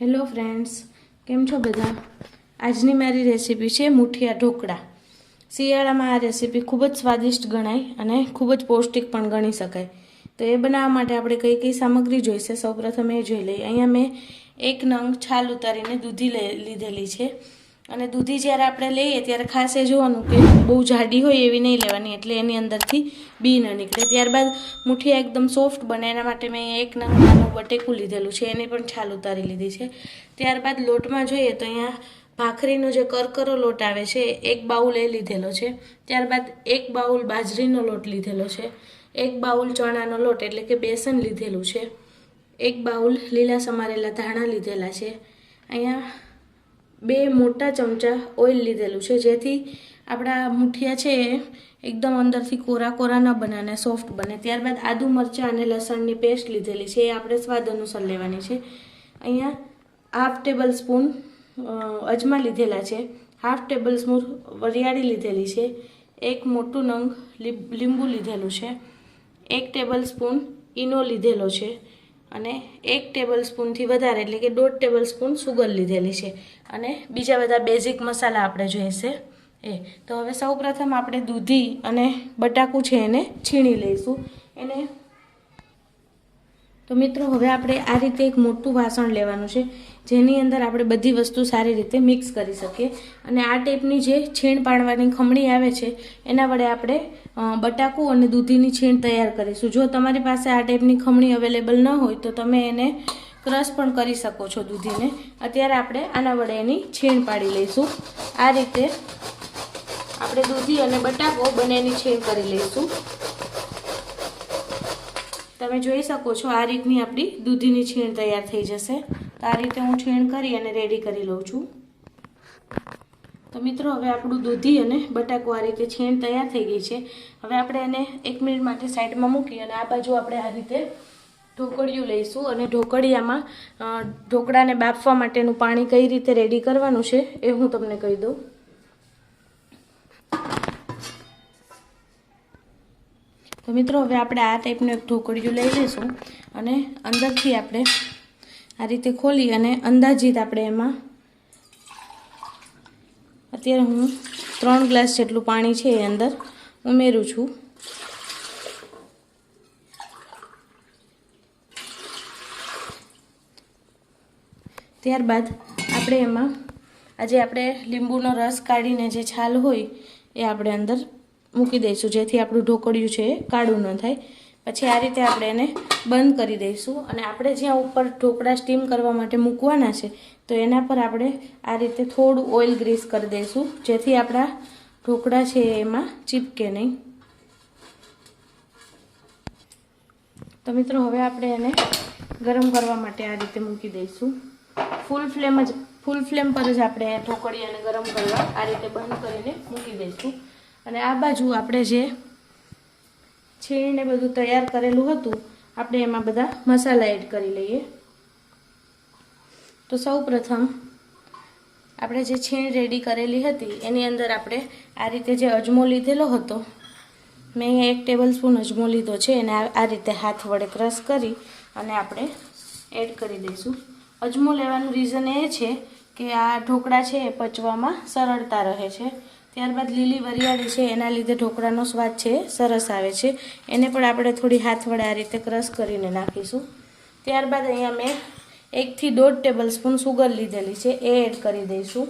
Hello friends, કેમ છો બધા? આજની મારી રેસીપી છે મુઠિયા ઢોકળા. શિયાળામાં આ રેસીપી ખૂબ જ સ્વાદિષ્ટ ગણાય અને ખૂબ જ પૌષ્ટિક પણ ગણી શકાય. તો એ બનાવવા માટે આપણે કઈ કઈ સામગ્રી જોઈશે સૌપ્રથમ એ જોઈ લઈએ. અહીંયા મેં 1 નંગ છાલ ઉતારીને દૂધી લીધેલી છે. અને દૂધી જ્યારે આપણે લઈએ ત્યારે ખાસ એ જોવાનું કે બહુ જાડી હોય એવી નહીં લેવાની, એટલે એની અંદરથી બી ન નીકળે. ત્યારબાદ મુઠિયા એકદમ સોફ્ટ બને એના માટે મેં 1 નંગ નાનું બટેકું લીધેલું છે, એની પણ છાલ ઉતારી લીધી છે. ત્યારબાદ લોટમાં જોઈએ તો અહીંયા ભાખરીનો જે કરકરો લોટ આવે છે 1 બાઉલ એ લીધેલો છે. ત્યારબાદ 1 બાઉલ બાજરીનો લોટ લીધેલો છે, 1 બાઉલ ચણાનો લોટ એટલે કે બેસન લીધેલું છે, 1 બાઉલ લીલા સમારેલા ધાણા લીધેલા છે. અહીંયા 2 મોટા ચમચા ઓઇલ લીધેલું છે, જેથી આપણા મુઠિયા છે એ એકદમ અંદરથી કોરા કોરા ન બને અને સોફ્ટ બને. ત્યારબાદ આદુ મરચાં અને લસણની પેસ્ટ લીધેલી છે, એ આપણે સ્વાદ અનુસાર લેવાની છે. અહીંયા 1/2 ટેબલ સ્પૂન અજમા લીધેલા છે, 1/2 ટેબલ સ્પૂન વરિયાળી લીધેલી છે, 1 મોટું નંગ લીંબુ લીધેલું છે, 1 ટેબલ સ્પૂન ઈનો લીધેલો છે અને 1 ટેબલ સ્પૂનથી વધારે એટલે કે 1.5 ટેબલ સ્પૂન સુગર લીધેલી છે. અને બીજા બધા બેઝિક મસાલા આપણે જોઈશે એ. તો હવે સૌપ્રથમ આપણે દૂધી અને બટાકું છે એને છીણી લઈશું. તો મિત્રો હવે આપણે આ રીતે એક મોટું વાસણ લેવાનું છે, જેની અંદર આપણે બધી વસ્તુ સારી રીતે મિક્સ કરી શકીએ. અને આ ટાઈપની જે છીણ પાડવાની ખમણી આવે છે એના વડે આપણે બટાકું અને દૂધીની છીણ તૈયાર કરીશું. જો તમારી પાસે આ ટાઈપની ખમણી અવેલેબલ ન હોય તો તમે એને ક્રશ પણ કરી શકો છો દૂધીને. અત્યારે આપણે આના વડે એની છીણ પાડી લઈશું. આ રીતે આપણે દૂધી અને બટાકો બંનેની છીણ કરી લઈશું. તમે જોઈ શકો છો આ રીતની આપણી દૂધીની છીણ તૈયાર થઈ જશે. તો આ રીતે હું છીણ કરી અને રેડી કરી લઉં છું. તો મિત્રો હવે આપણું દૂધી અને બટાકું આ રીતે છીણ તૈયાર થઈ ગઈ છે. હવે આપણે એને 1 મિનિટ માટે સાઈડમાં મૂકી અને આ બાજુ આપણે આ રીતે ઢોકળિયું લઈશું. અને ઢોકળિયામાં ઢોકળાને બાફવા માટેનું પાણી કઈ રીતે રેડી કરવાનું છે એ હું તમને કહી દઉં. તો મિત્રો હવે આપણે આ ટાઈપનું એક ઢોકળિયું લઈ લઈશું અને અંદરથી આપણે આ રીતે ખોલી અને અંદાજિત આપણે એમાં અત્યારે હું 3 ગ્લાસ જેટલું પાણી છે એ અંદર ઉમેરું છું. ત્યારબાદ આપણે એમાં આજે આપણે લીંબુનો રસ કાઢીને જે છાલ હોય એ આપણે અંદર મૂકી દઈશું, જેથી આપણું ઢોકળિયું છે એ કાળું ન થાય. પછી આ રીતે આપણે એને બંધ કરી દઈશું. અને આપણે જ્યાં ઉપર ઢોકળા સ્ટીમ કરવા માટે મૂકવાના છે તો એના પર આપણે આ રીતે થોડું ઓઇલ ગ્રીસ કરી દઈશું, જેથી આપણા ઢોકળા છે એમાં ચીપકે નહીં. તો મિત્રો હવે આપણે એને ગરમ કરવા માટે આ રીતે મૂકી દઈશું. ફૂલ ફ્લેમ પર જ આપણે ઢોકળિયાને ગરમ કરવા આ રીતે બંધ કરીને મૂકી દઈશું. અને આ બાજુ આપણે જે છીણને બધું તૈયાર કરેલું હતું આપણે એમાં બધા મસાલા એડ કરી લઈએ. તો સૌપ્રથમ આપણે જે છીણ રેડી કરેલી હતી એની અંદર આપણે આ રીતે જે અજમો લીધેલો હતો, મેં અહીંયા 1 ટેબલ સ્પૂન અજમો લીધો છે, એને આ રીતે હાથ વડે ક્રશ કરી અને આપણે એડ કરી દઈશું. અજમો લેવાનું રીઝન એ છે કે આ ઢોકળા છે એ પચવામાં સરળતા રહે છે. ત્યારબાદ લીલી વરિયાળી છે એના લીધે ઢોકળાનો સ્વાદ છે સરસ આવે છે, એને પણ આપણે થોડી હાથ વડે આ રીતે ક્રશ કરીને નાખીશું. ત્યારબાદ અહીંયા મેં 1 થી 1.5 ટેબલ સ્પૂન સુગર લીધેલી છે, એ એડ કરી દઈશું.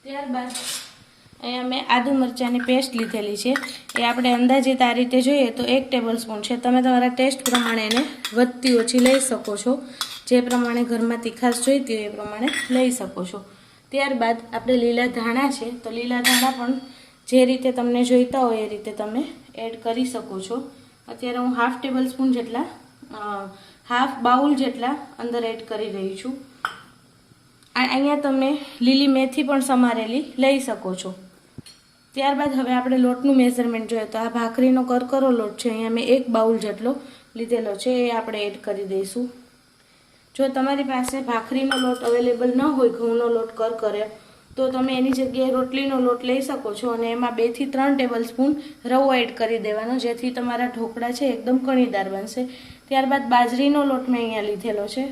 ત્યારબાદ અહીંયા મેં આદુ મરચાંની પેસ્ટ લીધેલી છે, એ આપણે અંદાજિત આ રીતે જોઈએ તો 1 ટેબલ સ્પૂન છે. તમે તમારા ટેસ્ટ પ્રમાણે એને વધતી ઓછી લઈ શકો છો, જે પ્રમાણે ઘરમાં તીખાશ જોઈતી હોય એ પ્રમાણે લઈ શકો છો. ત્યારબાદ આપણે લીલા ધાણા છે, તો લીલા ધાણા પણ જે રીતે તમને જોઈતા હોય એ રીતે તમે એડ કરી શકો છો. અત્યારે હું 1/2 ટેબલ સ્પૂન જેટલા 1/2 બાઉલ જેટલા અંદર એડ કરી રહી છું. અહીંયા તમે લીલી મેથી પણ સમારેલી લઈ શકો છો. ત્યારબાદ હવે આપણે લોટનું મેઝરમેન્ટ જોઈએ તો આ ભાખરીનો કરકરો લોટ છે, અહીંયા મેં 1 બાઉલ જેટલો લીધેલો છે, એ આપણે એડ કરી દઈશું. જો તમારી પાસે ભાખરીનો લોટ અવેલેબલ ન હોય, ઘઉંનો લોટ કરકરે, તો તમે એની જગ્યાએ રોટલીનો લોટ લઈ શકો છો અને એમાં 2 થી 3 ટેબલ સ્પૂન રવો એડ કરી દેવાનો, જેથી તમારા ઢોકળા છે એકદમ કણીદાર બનશે. ત્યારબાદ બાજરીનો લોટ મેં અહીંયા લીધેલો છે,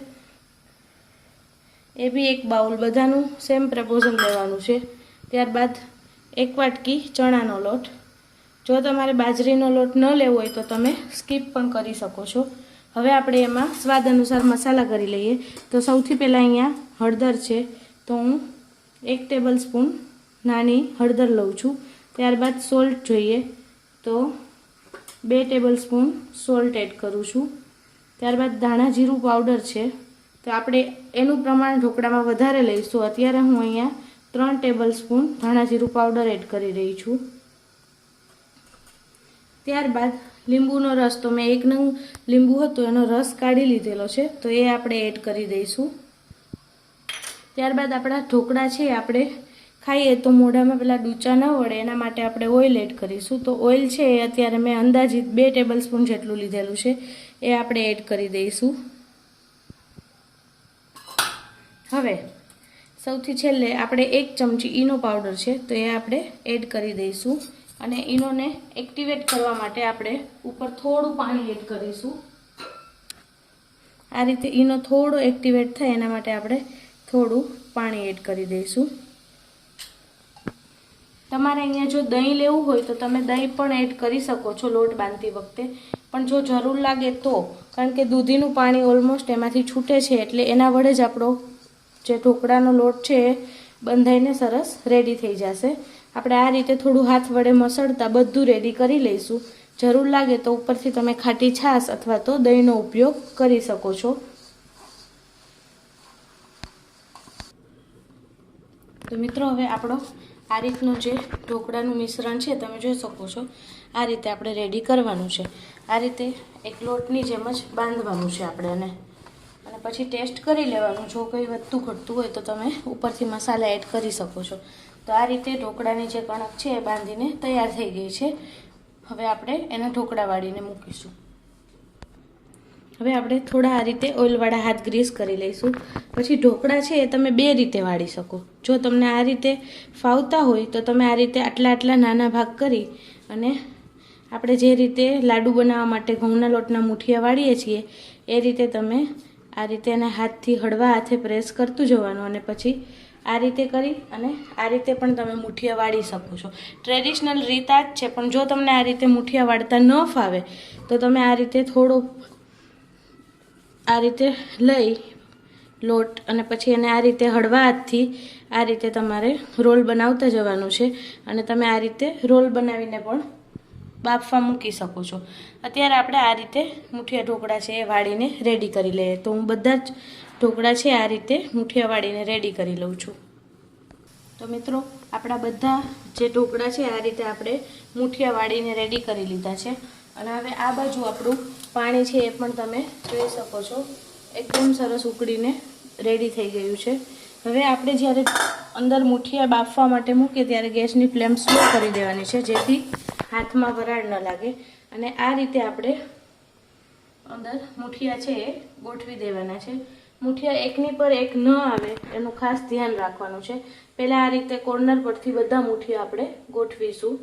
એ બી 1 બાઉલ, બધાનું સેમ પ્રપોઝન લેવાનું છે. ત્યારબાદ 1 વાટકી ચણાનો લોટ. જો તમારે બાજરીનો લોટ ન લેવો હોય તો તમે સ્કીપ પણ કરી શકો છો. હવે આપણે એમાં સ્વાદ અનુસાર મસાલા કરી લઈએ. તો સૌથી પહેલાં અહીંયા હળદર છે, તો હું 1 ટેબલ સ્પૂન નાની હળદર લઉં છું. ત્યારબાદ સોલ્ટ જોઈએ તો 2 ટેબલ સ્પૂન સોલ્ટ એડ કરું છું. ત્યારબાદ ધાણા જીરું પાવડર છે, તો આપણે એનું પ્રમાણ ઢોકળામાં વધારે લઈશું. અત્યારે હું અહીંયા 3 ટેબલ સ્પૂન ધાણા જીરું પાવડર એડ કરી રહી છું. ત્યારબાદ લીંબુનો રસ, તો મેં 1 નંગ લીંબુ હતો એનો રસ કાઢી લીધેલો છે, તો એ આપણે એડ કરી દઈશું. ત્યારબાદ આપણા ઢોકળા છે આપણે ખાઈએ તો મોઢામાં પેલા ડૂચા ન વળે એના માટે આપણે ઓઇલ એડ કરીશું. તો ઓઇલ છે એ અત્યારે મેં અંદાજિત 2 ટેબલ સ્પૂન જેટલું લીધેલું છે, એ આપણે એડ કરી દઈશું. હવે સૌથી છેલ્લે આપણે 1 ચમચી ઈનો પાવડર છે, તો એ આપણે એડ કરી દઈશું. અને ઈનોને એક્ટિવેટ કરવા માટે આપણે ઉપર થોડું પાણી એડ કરીશું. આ રીતે ઈનો થોડો એક્ટિવેટ થાય એના માટે આપણે થોડું પાણી એડ કરી દઈશું. તમારે અહીંયા જો દહીં લેવું હોય તો તમે દહીં પણ એડ કરી શકો છો લોટ બાંધતી વખતે, પણ જો જરૂર લાગે તો, કારણ કે દૂધીનું પાણી ઓલમોસ્ટ એમાંથી છૂટે છે, એટલે એના વડે જ આપણો જે ઢોકળાનો લોટ છે એ બંધાઈને સરસ રેડી થઈ જશે. આપણે આ રીતે થોડું હાથ વડે મસળતા બધું રેડી કરી લઈશું. જરૂર લાગે તો ઉપરથી તમે ખાટી છાશ અથવા તો દહીંનો ઉપયોગ કરી શકો છો. તો મિત્રો હવે આપણો આ રીતનું જે ઢોકળાનું મિશ્રણ છે તમે જોઈ શકો છો, આ રીતે આપણે રેડી કરવાનું છે. આ રીતે એક લોટની જેમ જ બાંધવાનું છે આપણે એને, અને પછી ટેસ્ટ કરી લેવાનું. જો કંઈ વધતું ઘટતું હોય તો તમે ઉપરથી મસાલા એડ કરી શકો છો. તો આ રીતે ઢોકળાની જે કણક છે એ બાંધીને તૈયાર થઈ ગઈ છે. હવે આપણે એના ઢોકળા વાળીને મૂકીશું. હવે આપણે થોડા આ રીતે ઓઇલવાળા હાથ ગ્રીસ કરી લઈશું. પછી ઢોકળા છે એ તમે 2 રીતે વાળી શકો. જો તમને આ રીતે ફાવતા હોય તો તમે આ રીતે આટલા નાના ભાગ કરી અને આપણે જે રીતે લાડુ બનાવવા માટે ઘઉંના લોટના મુઠિયા વાળીએ છીએ એ રીતે તમે આ રીતે એના હાથથી હળવા હાથે પ્રેસ કરતું જવાનું, અને પછી આ રીતે કરી અને આ રીતે પણ તમે મુઠિયા વાળી શકો છો. ટ્રેડિશનલ રીત આ જ છે, પણ જો તમને આ રીતે મુઠિયા વાળતા ન ફાવે તો તમે આ રીતે થોડો આ રીતે લઈ લોટ અને પછી એને આ રીતે હળવા હાથથી આ રીતે તમારે રોલ બનાવતા જવાનું છે, અને તમે આ રીતે રોલ બનાવીને પણ બાફવા મૂકી શકો છો. અત્યારે આપણે આ રીતે મુઠિયા ઢોકળા છે એ વાળીને રેડી કરી લઈએ. તો હું બધા જ ઢોકળા છે આ રીતે મુઠિયા વાળીને રેડી કરી લઉં છું. તો મિત્રો આપણા બધા જે ઢોકળા છે આ રીતે આપણે મુઠિયા વાળીને રેડી કરી લીધા છે. અને હવે આ બાજુ આપણું પાણી છે એ પણ તમે જોઈ શકો છો, એકદમ સરસ ઉકળીને રેડી થઈ ગયું છે. હવે આપણે જ્યારે અંદર મુઠિયા બાફવા માટે મૂકીએ ત્યારે ગેસની ફ્લેમ સ્લો કરી દેવાની છે, જેથી હાથમાં વરાળ ન લાગે. અને આ રીતે આપણે અંદર મુઠિયા છે એ ગોઠવી દેવાના છે. મુઠિયા એકની પર એક ન આવે એનું ખાસ ધ્યાન રાખવાનું છે. પહેલાં આ રીતે કોર્નર પરથી બધા મુઠિયા આપણે ગોઠવીશું.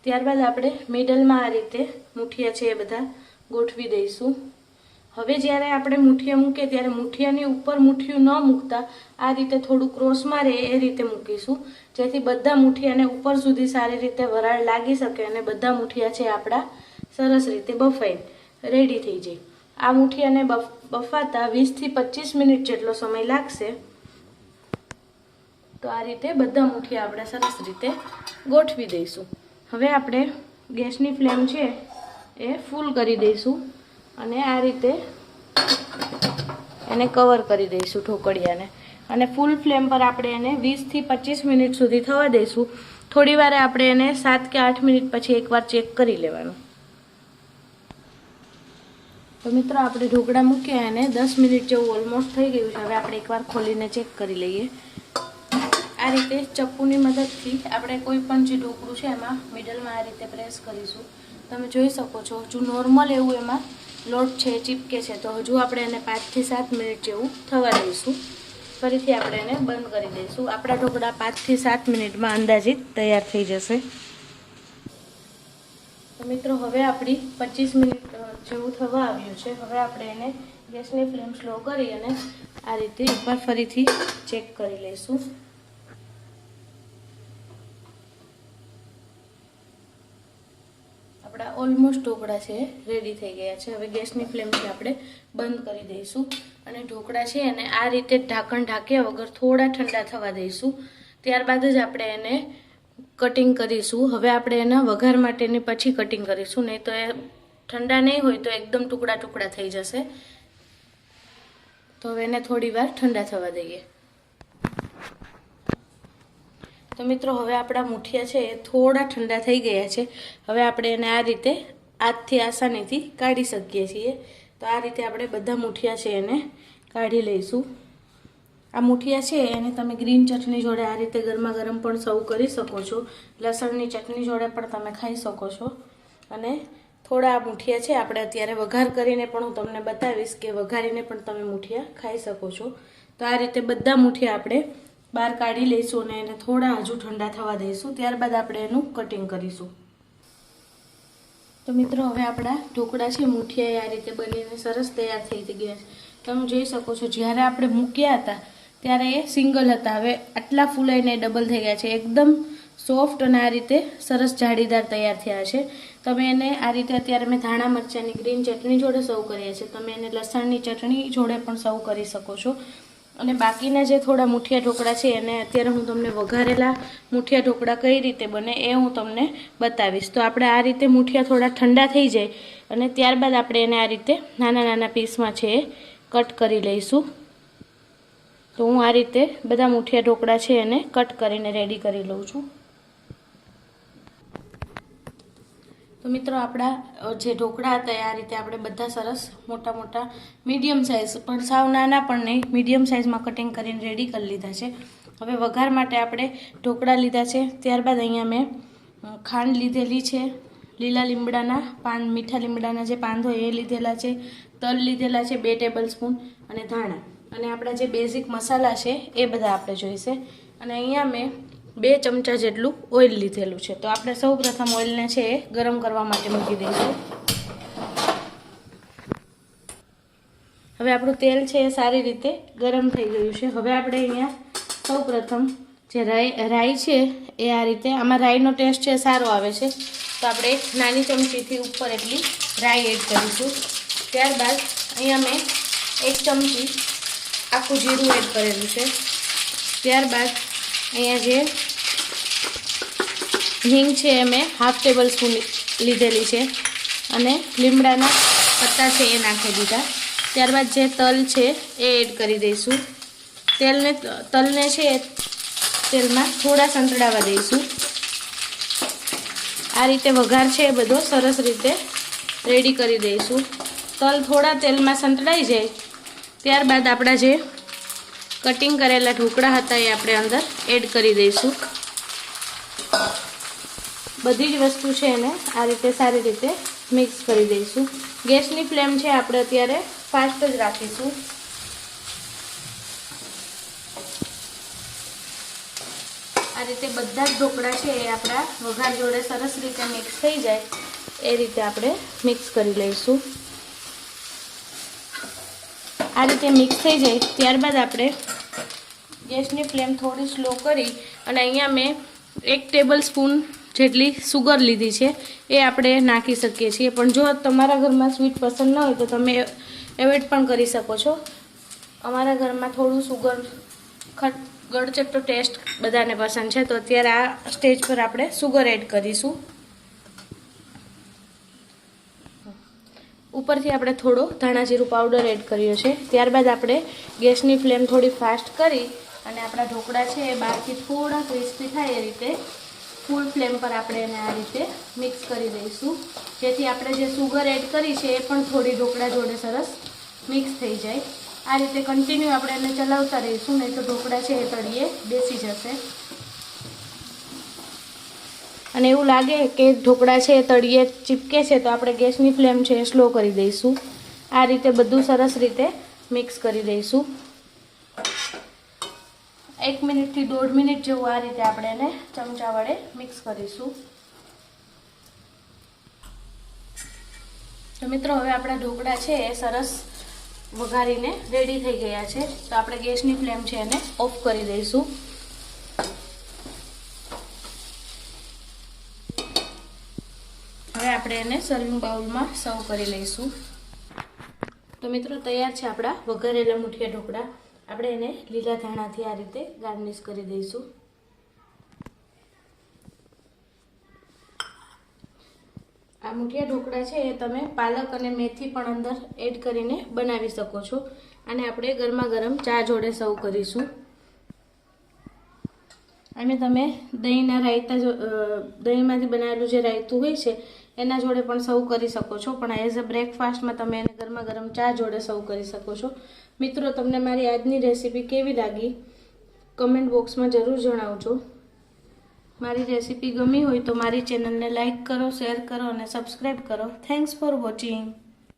ત્યારબાદ આપણે મિડલમાં આ રીતે મુઠિયા છે એ બધા ગોઠવી દઈશું. હવે જ્યારે આપણે મુઠિયા મૂકીએ ત્યારે મુઠિયાની ઉપર મુઠિયું ન મૂકતા આ રીતે થોડું ક્રોસમાં રહે એ રીતે મૂકીશું, જેથી બધા મુઠિયાને ઉપર સુધી સારી રીતે વરાળ લાગી શકે અને બધા મુઠિયા છે આપણા સરસ રીતે બફાઈ રેડી થઈ જાય. આ મુઠિયાને બફાતા 20 થી 25 મિનિટ જેટલો સમય લાગશે. તો આ રીતે બધા મુઠિયા આપણે સરસ રીતે ગોઠવી દઈશું. હવે આપણે ગેસની ફ્લેમ છે એ ફૂલ કરી દઈશું અને આ રીતે એને કવર કરી દઈશું ઢોકળિયાને, અને ફૂલ ફ્લેમ પર આપણે એને 20 થી 25 મિનિટ સુધી થવા દઈશું. થોડી વાર આપણે એને 7 કે 8 મિનિટ પછી એકવાર ચેક કરી લેવાનું. તો મિત્રો આપણે ઢોકળા મૂક્યા એને 10 મિનિટ જેવું ઓલમોસ્ટ થઈ ગયું છે. હવે આપણે એકવાર ખોલીને ચેક કરી લઈએ. આ રીતે ચપ્પુની મદદથી આપણે કોઈ પણ જે ઢોકળું છે એમાં મિડલમાં આ રીતે પ્રેસ કરીશું. તમે જોઈ શકો છો હજુ નોર્મલ એવું એમાં લોટ છે ચીપકે છે, તો હજુ આપણે એને 5 થી 7 મિનિટ જેવું થવા દઈશું. ફરીથી આપણે એને બંધ કરી દઈશું. આપણા ઢોકળા 5 થી 7 મિનિટમાં અંદાજિત તૈયાર થઈ જશે. તો મિત્રો હવે આપણી 25 મિનિટ જેવું થવા આવ્યું છે. હવે આપણે એને ગેસની ફ્લેમ સ્લો કરી અને આ રીતે એકવાર ફરીથી ચેક કરી લઈશું. આપણા ઓલમોસ્ટ ઢોકળા છે રેડી થઈ ગયા છે. હવે ગેસની ફ્લેમથી આપણે બંધ કરી દઈશું અને ઢોકળા છે એને આ રીતે ઢાંકણ ઢાંક્યા વગર થોડા ઠંડા થવા દઈશું. ત્યારબાદ જ આપણે એને કટિંગ કરીશું. હવે આપણે એના વઘાર માટેની પછી કટિંગ કરીશું, નહીં તો એ ઠંડા નહીં હોય તો એકદમ ટુકડા ટુકડા થઈ જશે. તો હવે એને થોડી વાર ઠંડા થવા દઈએ. તો મિત્રો હવે આપણા મુઠિયા છે એ થોડા ઠંડા થઈ ગયા છે. હવે આપણે એને આ રીતે હાથથી આસાનીથી કાઢી શકીએ છીએ. તો આ રીતે આપણે બધા મુઠિયા છે એને કાઢી લઈશું. આ મુઠિયા છે એને તમે ગ્રીન ચટણી જોડે આ રીતે ગરમા ગરમ પણ સર્વ કરી શકો છો. લસણની ચટણી જોડે પણ તમે ખાઈ શકો છો. અને થોડા આ મુઠિયા છે આપણે અત્યારે વઘાર કરીને પણ હું તમને બતાવીશ કે વઘારીને પણ તમે મુઠિયા ખાઈ શકો છો. તો આ રીતે બધા મુઠિયા આપણે બહાર કાઢી લઈશું અને એને થોડા હજુ ઠંડા થવા દઈશું. ત્યારબાદ આપણે એનું કટિંગ કરીશું. તો મિત્રો હવે આપણા ઢોકળા છે મુઠિયા આ રીતે બનીને સરસ તૈયાર થઈ ગયા છે. તમે જોઈ શકો છો જ્યારે આપણે મૂક્યા હતા ત્યારે એ સિંગલ હતા, હવે આટલા ફૂલાઈને ડબલ થઈ ગયા છે. એકદમ સોફ્ટ અને આ રીતે સરસ જાળીદાર તૈયાર થયા છે. તમે એને આ રીતે અત્યારે મેં ધાણા મરચાંની ગ્રીન ચટણી જોડે સર્વ કર્યા છે. તમે એને લસણની ચટણી જોડે પણ સર્વ કરી શકો છો. અને બાકીના જે થોડા મુઠિયા ઢોકળા છે એને અત્યારે હું તમને વઘારેલા મુઠિયા ઢોકળા કઈ રીતે બને એ હું તમને બતાવીશ. તો આપણે આ રીતે મુઠિયા થોડા ઠંડા થઈ જાય અને ત્યારબાદ આપણે એને આ રીતે નાના નાના પીસમાં છે એ કટ કરી લઈશું. તો હું આ રીતે બધા મુઠિયા ઢોકળા છે એને કટ કરીને રેડી કરી લઉં છું. તો મિત્રો આપણા જે ઢોકળા હતા આ રીતે આપણે બધા સરસ મોટા મોટા મીડિયમ સાઇઝ પણ સાવ નાના પણ નહીં, મીડિયમ સાઇઝમાં કટિંગ કરીને રેડી કરી લીધા છે. હવે વઘાર માટે આપણે ઢોકળા લીધા છે. ત્યારબાદ અહીંયા મેં ખાંડ લીધેલી છે, લીલા લીમડાના પાન, મીઠા લીમડાના જે પાન હોય એ લીધેલા છે, તલ લીધેલા છે 2 ટેબલ સ્પૂન અને ધાણા, અને આપણા જે બેઝિક મસાલા છે એ બધા આપણે જોઈશે. અને અહીંયા મેં 2 ચમચા જેટલું ઓઇલ લીધેલું છે. તો આપણે સૌ પ્રથમ ઓઇલને છે એ ગરમ કરવા માટે મૂકી દઈશું. હવે આપણું તેલ છે એ સારી રીતે ગરમ થઈ ગયું છે. હવે આપણે અહીંયા સૌ પ્રથમ જે રાઈ છે એ આ રીતે, આમાં રાઈનો ટેસ્ટ છે સારો આવે છે તો આપણે એક નાની ચમચીથી ઉપર એટલી રાઈ એડ કરીશું. ત્યારબાદ અહીંયા મેં 1 ચમચી આખું જીરું એડ કરેલું છે. ત્યારબાદ અહીંયા જે હિંગ છે એ મેં 1/2 ટેબલ સ્પૂન લીધેલી છે અને લીમડાના પત્તા છે એ નાખી દીધા. ત્યારબાદ જે તલ છે એ એડ કરી દઈશું. તલને છે એ તેલમાં થોડા સંતળાવા દઈશું. આ રીતે વઘાર છે એ બધો સરસ રીતે રેડી કરી દઈશું. તલ થોડા તેલમાં સંતળાઈ જાય ત્યારબાદ આપણા જે કટિંગ કરેલા ઢોકળા હતા એ આપણે અંદર એડ કરી દઈશું. બધી જ વસ્તુ છે એને આ રીતે સારી રીતે મિક્સ કરી દઈશું. ગેસની ફ્લેમ છે આપણે અત્યારે ફાસ્ટ જ રાખીશું. આ રીતે બધા જ ઢોકળા છે એ આપણા વઘાર જોડે સરસ રીતે મિક્સ થઈ જાય એ રીતે આપણે મિક્સ કરી લઈશું. આ રીતે મિક્સ થઈ જાય ત્યારબાદ આપણે ગેસની ફ્લેમ થોડી સ્લો કરી અને અહીંયા મેં 1 ટેબલ સ્પૂન જેટલી સુગર લીધી છે એ આપણે નાખી શકીએ છીએ. પણ જો તમારા ઘરમાં સ્વીટ પસંદ ન હોય તો તમે એવોઇડ પણ કરી શકો છો. અમારા ઘરમાં થોડું સુગર ગળચટ્ટો ટેસ્ટ બધાને પસંદ છે તો અત્યારે આ સ્ટેજ પર આપણે સુગર એડ કરીશું. ઉપરથી આપણે થોડો ધાણા જીરું પાવડર એડ કર્યો છે. ત્યારબાદ આપણે ગેસની ફ્લેમ થોડી ફાસ્ટ કરી અને આપણા ઢોકળા છે એ બહારથી થોડા ક્રિસ્પી થાય એ રીતે ફૂલ ફ્લેમ પર આપણે એને આ રીતે મિક્સ કરી દઈશું, જેથી આપણે જે સુગર એડ કરી છે એ પણ થોડી ઢોકળા જોડે સરસ મિક્સ થઈ જાય. આ રીતે કન્ટિન્યુ આપણે એને ચલાવતા રહીશું, નહીં તો ઢોકળા છે એ તળિયે બેસી જશે. અને એવું લાગે કે ઢોકળા છે એ તળિયે ચીપકે છે તો આપણે ગેસની ફ્લેમ છે એ સ્લો કરી દઈશું. આ રીતે બધું સરસ રીતે મિક્સ કરી દઈશું. 1 મિનિટથી 1.5 મિનિટ જેવું આ રીતે આપણે એને ચમચા વડે મિક્સ કરીશું. તો મિત્રો હવે આપણા ઢોકળા છે એ સરસ વઘારીને રેડી થઈ ગયા છે. તો આપણે ગેસની ફ્લેમ છે એને ઓફ કરી દઈશું. હવે આપણે એને સર્વિંગ બાઉલમાં સર્વ કરી લઈશું. તો મિત્રો તૈયાર છે આપણા વઘારેલા મુઠિયા ઢોકળા. આપણે એને લીલા ધાણાથી આ રીતે ગાર્નિશ કરી દઈશું. આ મુઠિયા ઢોકળા છે એ તમે પાલક અને મેથી પણ અંદર એડ કરીને બનાવી શકો છો. અને આપણે ગરમા ગરમ ચા જોડે સર્વ કરીશું. અને તમે દહીંના રાયતા દહીંમાંથી બનાવેલું જે રાયતું હોય છે એના જોડે પણ સર્વ કરી શકો છો. પણ એઝ અ બ્રેકફાસ્ટમાં તમે એને ગરમા ગરમ ચા જોડે સર્વ કરી શકો છો. મિત્રો તમને મારી આજની રેસીપી કેવી લાગી કમેન્ટ બોક્સમાં જરૂર જણાવજો. મારી રેસીપી ગમી હોય તો મારી ચેનલને લાઈક કરો, શેર કરો અને સબસ્ક્રાઈબ કરો. Thanks for watching.